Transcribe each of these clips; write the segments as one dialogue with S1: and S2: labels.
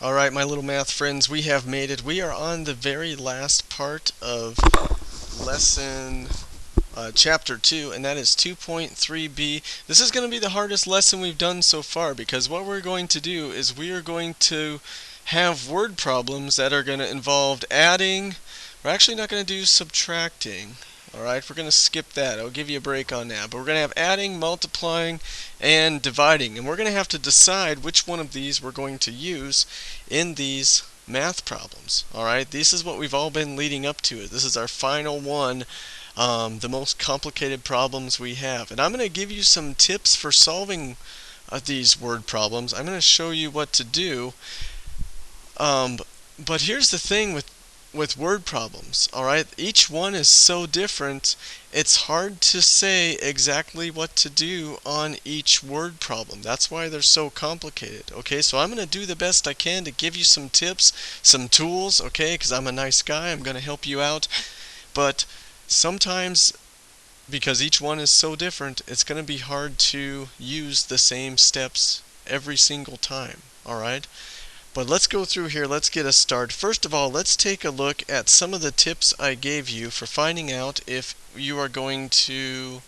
S1: All right, my little math friends, we have made it. We are on the very last part of lesson chapter 2, and that is 2.3b. This is going to be the hardest lesson we've done so far because what we're going to do is we are going to have word problems that are going to involve adding. We're actually not going to do subtracting. Alright, we're going to skip that. I'll give you a break on that. But we're going to have adding, multiplying, and dividing. And we're going to have to decide which one of these we're going to use in these math problems. Alright, this is what we've all been leading up to. This is our final one, the most complicated problems we have. And I'm going to give you some tips for solving these word problems. I'm going to show you what to do. But here's the thing with word problems, alright? Each one is so different, it's hard to say exactly what to do on each word problem. That's why they're so complicated, okay? So I'm going to do the best I can to give you some tips, some tools, okay? Because I'm a nice guy, I'm going to help you out. But sometimes, because each one is so different, it's going to be hard to use the same steps every single time, alright? But let's go through here, let's get a start. First of all, let's take a look at some of the tips I gave you for finding out if you are going to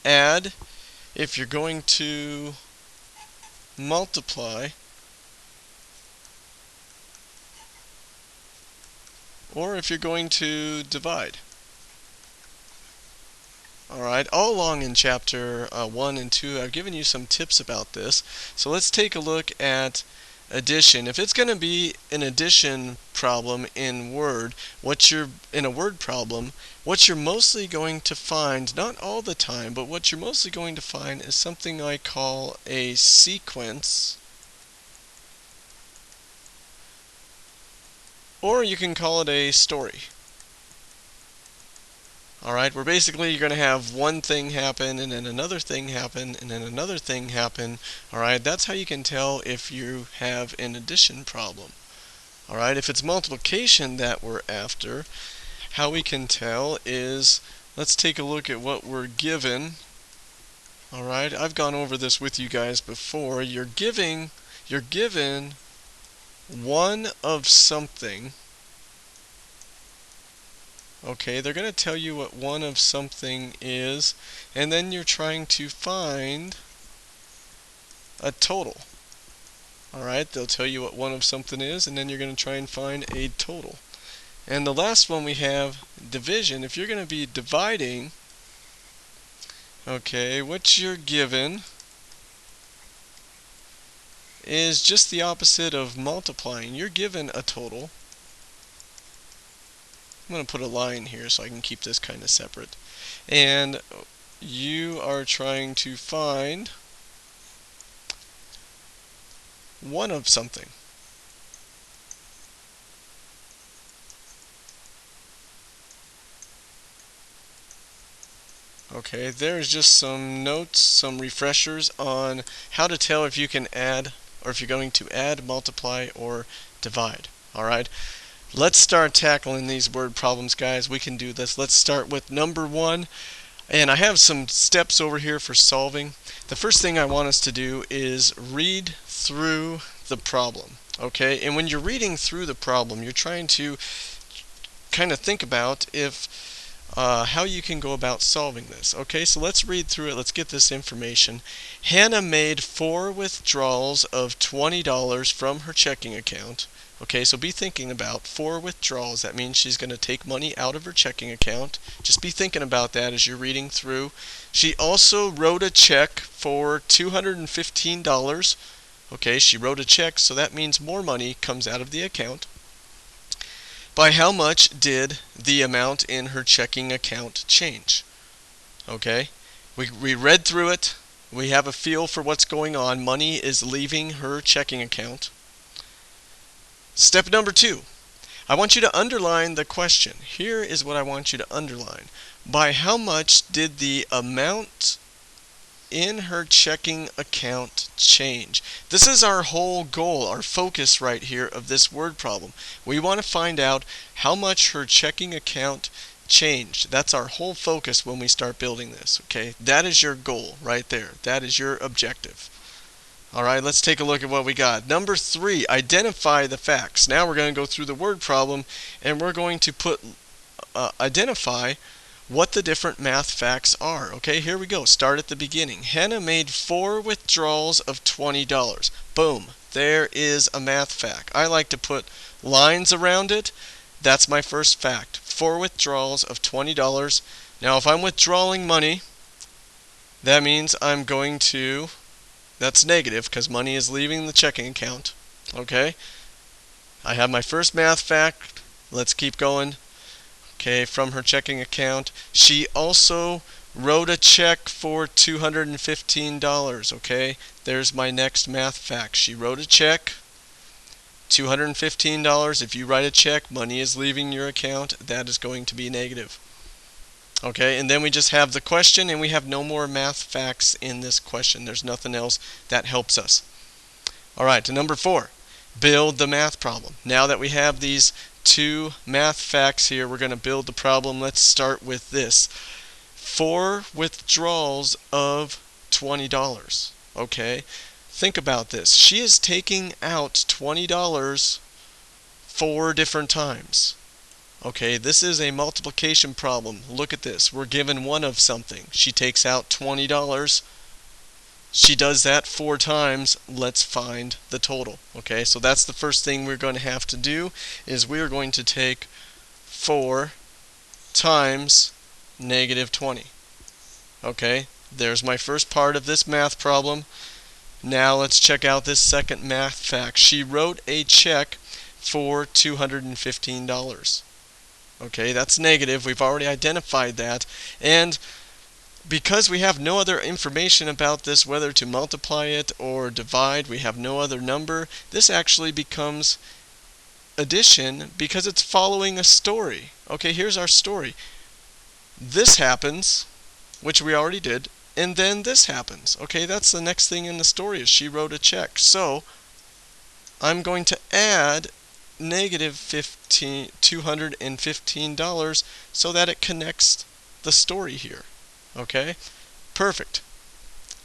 S1: add, if you're going to multiply, or if you're going to divide. Alright, all along in chapter 1 and 2, I've given you some tips about this. So let's take a look at addition. If it's going to be an addition problem in Word, in a word problem, what you're mostly going to find, not all the time, but what you're mostly going to find is something I call a sequence, or you can call it a story. Alright, where basically you're going to have one thing happen, and then another thing happen, and then another thing happen. Alright, that's how you can tell if you have an addition problem. Alright, if it's multiplication that we're after, how we can tell is, let's take a look at what we're given. Alright, I've gone over this with you guys before. You're given one of something. Okay, they're going to tell you what one of something is, and then you're trying to find a total. Alright, they'll tell you what one of something is, and then you're going to try and find a total. And the last one we have division. If you're going to be dividing, okay, what you're given is just the opposite of multiplying. You're given a total. I'm going to put a line here so I can keep this kind of separate. And you are trying to find one of something. Okay, there's just some notes, some refreshers on how to tell if you can add, or if you're going to add, multiply, or divide. Alright? Let's start tackling these word problems, guys. We can do this. Let's start with number 1. And I have some steps over here for solving. The first thing I want us to do is read through the problem. Okay? And when you're reading through the problem, you're trying to kind of think about how you can go about solving this. Okay, so let's read through it. Let's get this information. Hannah made 4 withdrawals of $20 from her checking account. Okay, so be thinking about 4 withdrawals. That means she's going to take money out of her checking account. Just be thinking about that as you're reading through. She also wrote a check for $215. Okay, she wrote a check, so that means more money comes out of the account. By how much did the amount in her checking account change? Okay, we read through it. We have a feel for what's going on. Money is leaving her checking account. Step number 2. I want you to underline the question. Here is what I want you to underline. By how much did the amount in her checking account change? This is our whole goal, our focus right here of this word problem. We want to find out how much her checking account changed. That's our whole focus when we start building this, okay? That is your goal right there. That is your objective. Alright, let's take a look at what we got. Number 3, identify the facts. Now we're going to go through the word problem and we're going to identify what the different math facts are. Okay, here we go. Start at the beginning. Hannah made 4 withdrawals of $20. Boom. There is a math fact. I like to put lines around it. That's my first fact. 4 withdrawals of $20. Now, if I'm withdrawing money, that means I'm going to, that's negative because money is leaving the checking account. Okay? I have my first math fact. Let's keep going. Okay, from her checking account. She also wrote a check for $215. Okay, there's my next math fact. She wrote a check, $215. If you write a check, money is leaving your account. That is going to be negative. Okay, and then we just have the question, and we have no more math facts in this question. There's nothing else that helps us. Alright, to number 4. Build the math problem. Now that we have these 2 math facts here, we're going to build the problem. Let's start with this. 4 withdrawals of $20. Okay, think about this. She is taking out $20 4 different times. Okay, this is a multiplication problem. Look at this. We're given 1 of something. She takes out $20. She does that 4 times. Let's find the total. Okay, so that's the first thing we're going to have to do, is we're going to take 4 times negative 20. Okay, there's my first part of this math problem. Now let's check out this second math fact. She wrote a check for $215. Okay, that's negative. We've already identified that. And because we have no other information about this, whether to multiply it or divide, we have no other number, this actually becomes addition because it's following a story. Okay, here's our story. This happens, which we already did, and then this happens. Okay, that's the next thing in the story, is she wrote a check. So I'm going to add negative $215 so that it connects the story here. Okay, perfect.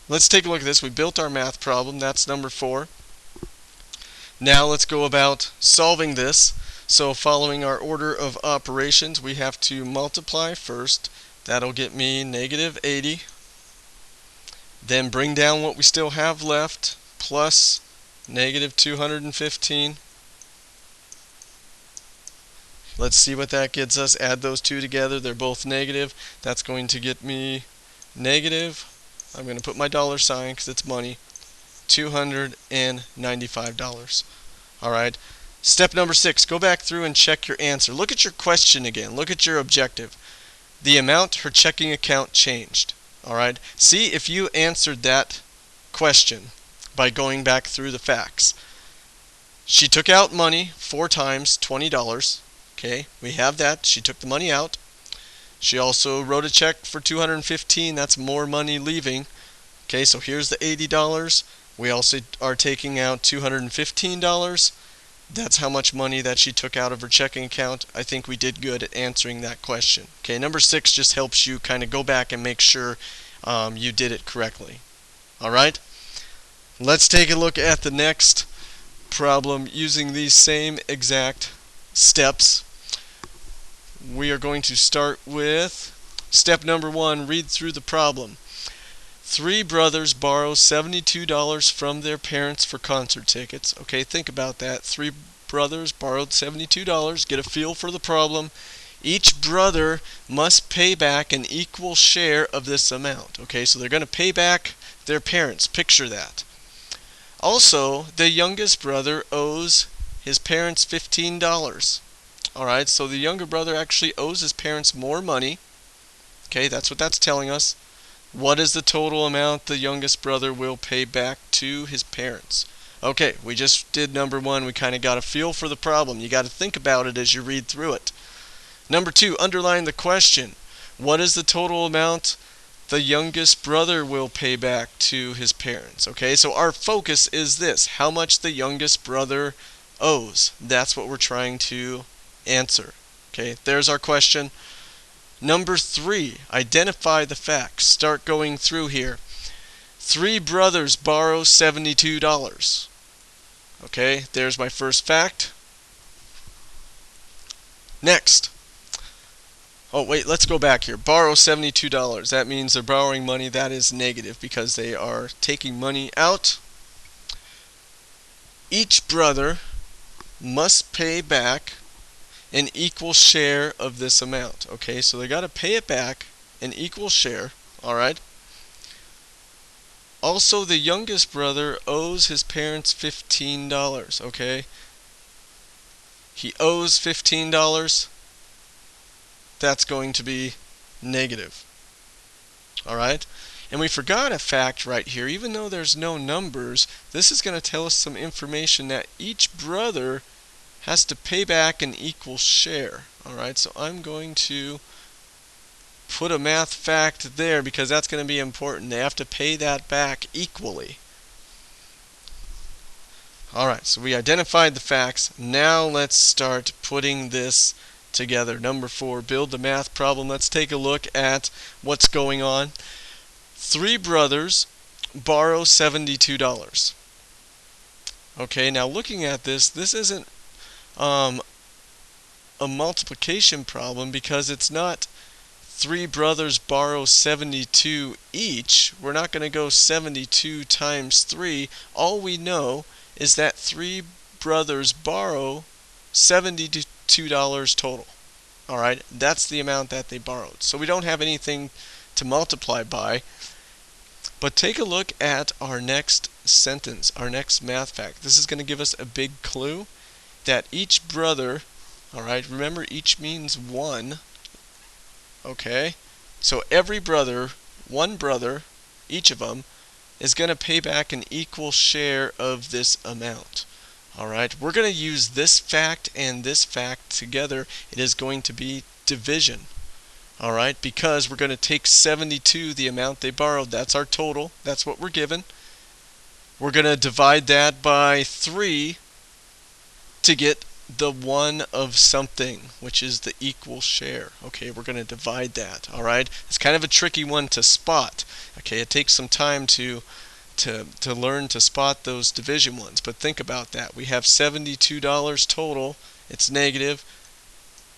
S1: Let's take a look at this. We built our math problem. That's number 4. Now let's go about solving this. So following our order of operations, we have to multiply first. That'll get me negative 80. Then bring down what we still have left, plus negative 215. Let's see what that gets us. Add those 2 together. They're both negative. That's going to get me negative, I'm going to put my dollar sign because it's money, $295. Alright. Step number 6. Go back through and check your answer. Look at your question again. Look at your objective. The amount her checking account changed. Alright. See if you answered that question by going back through the facts. She took out money 4 times, $20. Okay, we have that. She took the money out. She also wrote a check for $215. That's more money leaving. Okay, so here's the $80. We also are taking out $215. That's how much money that she took out of her checking account. I think we did good at answering that question. Okay, number 6 just helps you kind of go back and make sure you did it correctly. Alright, let's take a look at the next problem using these same exact steps. We are going to start with step number 1. Read through the problem. 3 brothers borrow $72 from their parents for concert tickets. Okay, think about that. 3 brothers borrowed $72. Get a feel for the problem. Each brother must pay back an equal share of this amount. Okay, so they're going to pay back their parents. Picture that. Also, the youngest brother owes his parents $15. Alright, so the younger brother actually owes his parents more money. Okay, that's what that's telling us. What is the total amount the youngest brother will pay back to his parents? Okay, we just did number 1. We kind of got a feel for the problem. You got to think about it as you read through it. Number 2, underline the question. What is the total amount the youngest brother will pay back to his parents? Okay, so our focus is this. How much the youngest brother owes. That's what we're trying to answer. Okay, there's our question. Number 3, identify the facts. Start going through here. Three brothers borrow $72. Okay, there's my first fact. Next. Oh, wait, let's go back here. Borrow $72. That means they're borrowing money. That is negative because they are taking money out. Each brother must pay back an equal share of this amount. Okay, so they got to pay it back an equal share. All right. Also, the youngest brother owes his parents $15. Okay, he owes $15. That's going to be negative. All right. And we forgot a fact right here. Even though there's no numbers, this is going to tell us some information that each brother has to pay back an equal share. All right, so I'm going to put a math fact there because that's going to be important. They have to pay that back equally. All right, so we identified the facts. Now let's start putting this together. Number 4, build the math problem. Let's take a look at what's going on. Three brothers borrow $72. Okay, now looking at this isn't a multiplication problem because it's not three brothers borrow 72 each. We're not going to go 72 times 3. All we know is that three brothers borrow $72 total. All right, that's the amount that they borrowed. So we don't have anything to multiply by. But take a look at our next sentence, our next math fact. This is going to give us a big clue that each brother, all right, remember each means one. Okay, so every brother, one brother, each of them, is going to pay back an equal share of this amount. All right, we're going to use this fact and this fact together. It is going to be division. All right, because we're going to take 72, the amount they borrowed. That's our total. That's what we're given. We're going to divide that by 3 to get the one of something, which is the equal share. Okay, we're going to divide that. All right, it's kind of a tricky one to spot. Okay, it takes some time to learn to spot those division ones, but think about that. We have $72 total. It's negative,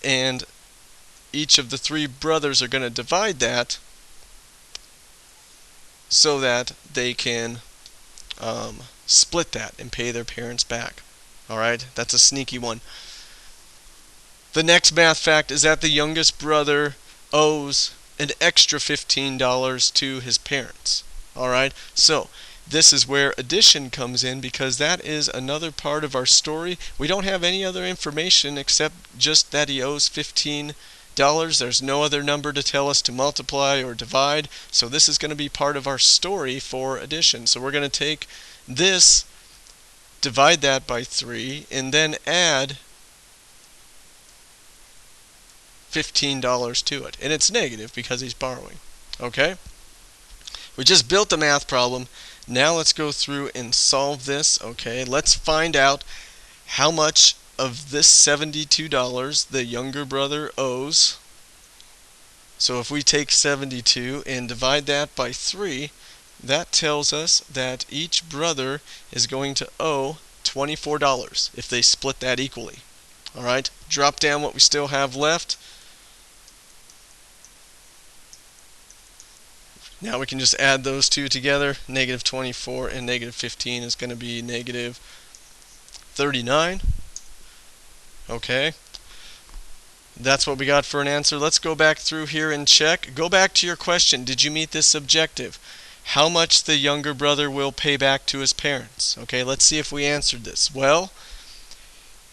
S1: and each of the three brothers are going to divide that so that they can split that and pay their parents back. All right, that's a sneaky one. The next math fact is that the youngest brother owes an extra $15 to his parents. All right, so this is where addition comes in because that is another part of our story. We don't have any other information except just that he owes $15. There's no other number to tell us to multiply or divide, so this is going to be part of our story for addition. So we're going to take this, divide that by 3, and then add $15 to it. And it's negative because he's borrowing. Okay? We just built the math problem. Now let's go through and solve this. Okay, let's find out how much of this $72 the younger brother owes. So if we take 72 and divide that by 3, that tells us that each brother is going to owe $24 if they split that equally. All right, drop down what we still have left. Now we can just add those two together. Negative 24 and negative 15 is going to be negative 39. Okay, that's what we got for an answer. Let's go back through here and check. Go back to your question. Did you meet this objective? How much the younger brother will pay back to his parents? Okay, let's see if we answered this. Well,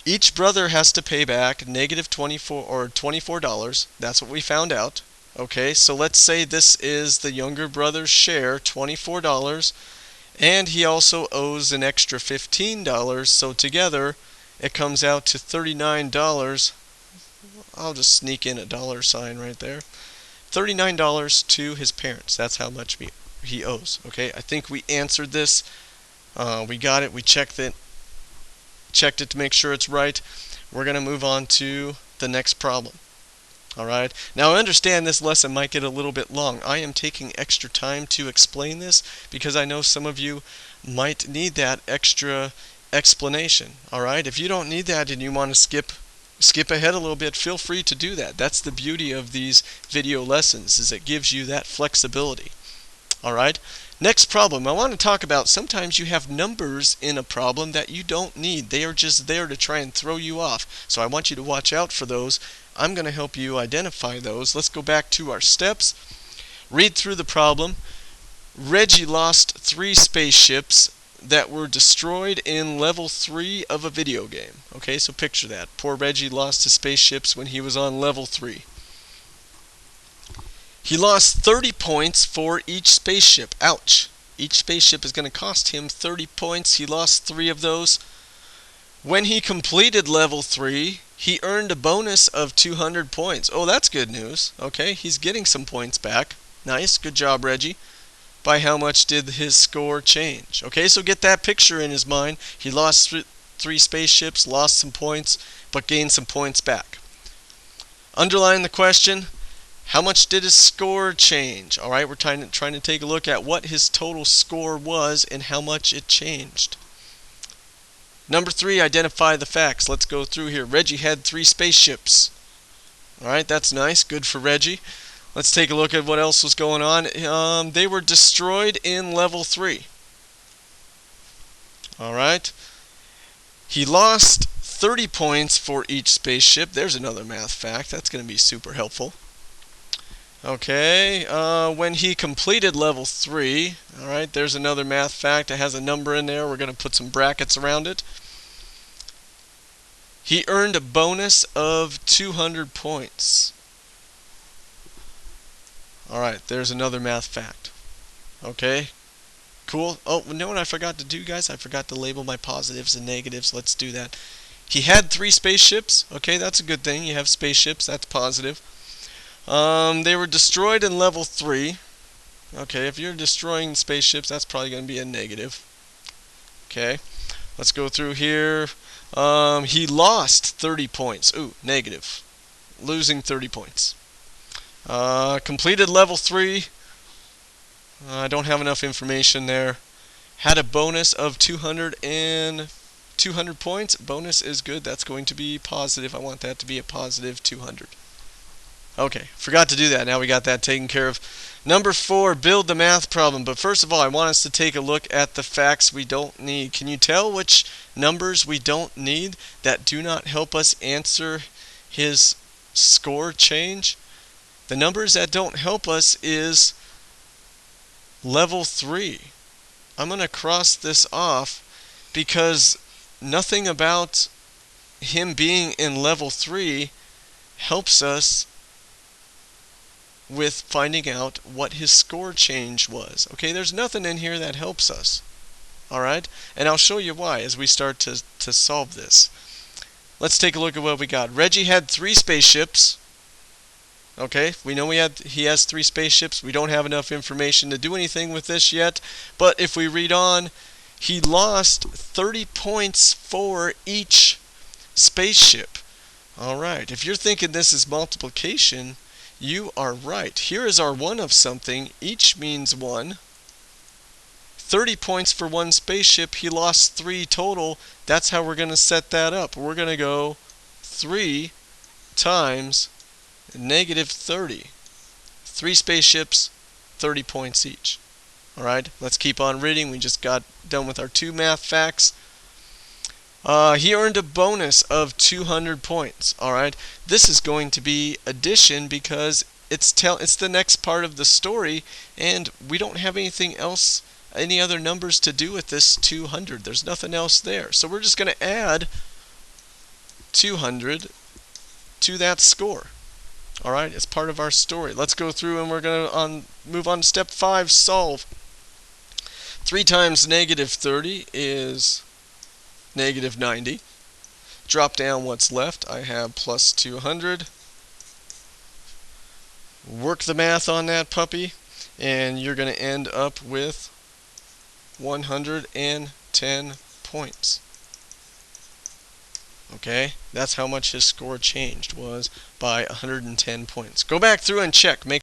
S1: each brother has to pay back negative 24 or $24. That's what we found out. Okay, so let's say this is the younger brother's share, $24, and he also owes an extra $15, so together it comes out to $39. I'll just sneak in a dollar sign right there. $39 to his parents. That's how much he owes. Okay, I think we answered this. We got it. We checked it to make sure it's right. We're going to move on to the next problem. Alright, now I understand this lesson might get a little bit long. I am taking extra time to explain this because I know some of you might need that extra explanation. Alright, if you don't need that and you want to skip ahead a little bit, feel free to do that. That's the beauty of these video lessons, is it gives you that flexibility. Alright, next problem. I want to talk about sometimes you have numbers in a problem that you don't need. They are just there to try and throw you off. So I want you to watch out for those. I'm going to help you identify those. Let's go back to our steps. Read through the problem. Reggie lost 3 spaceships that were destroyed in level 3 of a video game. Okay, so picture that. Poor Reggie lost his spaceships when he was on level 3. He lost 30 points for each spaceship. Ouch. Each spaceship is going to cost him 30 points. He lost 3 of those. When he completed level 3, he earned a bonus of 200 points. Oh, that's good news. Okay, he's getting some points back. Nice. Good job, Reggie. By how much did his score change? Okay, so get that picture in his mind. He lost 3 spaceships, lost some points, but gained some points back. Underline the question. How much did his score change? Alright, we're trying to take a look at what his total score was and how much it changed. Number 3, identify the facts. Let's go through here. Reggie had 3 spaceships. Alright, that's nice. Good for Reggie. Let's take a look at what else was going on. They were destroyed in level 3. Alright. He lost 30 points for each spaceship. There's another math fact. That's going to be super helpful. Okay, when he completed level 3, alright, there's another math fact. It has a number in there. We're going to put some brackets around it. He earned a bonus of 200 points. Alright, there's another math fact. Okay, cool. Oh, you know what I forgot to do, guys? I forgot to label my positives and negatives. Let's do that. He had 3 spaceships. Okay, that's a good thing. You have spaceships. That's positive. They were destroyed in level 3. Okay, if you're destroying spaceships, that's probably going to be a negative. Okay, let's go through here. He lost 30 points. Ooh, negative. Losing 30 points. Completed level 3. I don't have enough information there. Had a bonus of 200 points. Bonus is good. That's going to be positive. I want that to be a positive 200. Okay, forgot to do that. Now we got that taken care of. Number 4, build the math problem. But first of all, I want us to take a look at the facts we don't need. Can you tell which numbers we don't need that do not help us answer his score change? The numbers that don't help us is level 3. I'm going to cross this off because nothing about him being in level 3 helps us with finding out what his score change was. Okay, there's nothing in here that helps us. Alright, and I'll show you why as we start to solve this. Let's take a look at what we got. Reggie had 3 spaceships. Okay, we know he has 3 spaceships. We don't have enough information to do anything with this yet, but if we read on, he lost 30 points for each spaceship. Alright, if you're thinking this is multiplication, you are right. Here is our 1 of something. Each means 1. 30 points for 1 spaceship. He lost 3 total. That's how we're going to set that up. We're going to go 3 times negative 30. 3 spaceships, 30 points each. Alright, let's keep on reading. We just got done with our 2 math facts. He earned a bonus of 200 points. Alright, this is going to be addition because it's the next part of the story, and we don't have anything else, any other numbers to do with this 200. There's nothing else there. So we're just going to add 200 to that score. Alright, it's part of our story. Let's go through and we're going to move on to step 5, solve. 3 times negative 30 is negative 90. Drop down what's left. I have plus 200. Work the math on that puppy, and you're going to end up with 110 points. Okay, that's how much his score changed, was by 110 points. Go back through and check. Make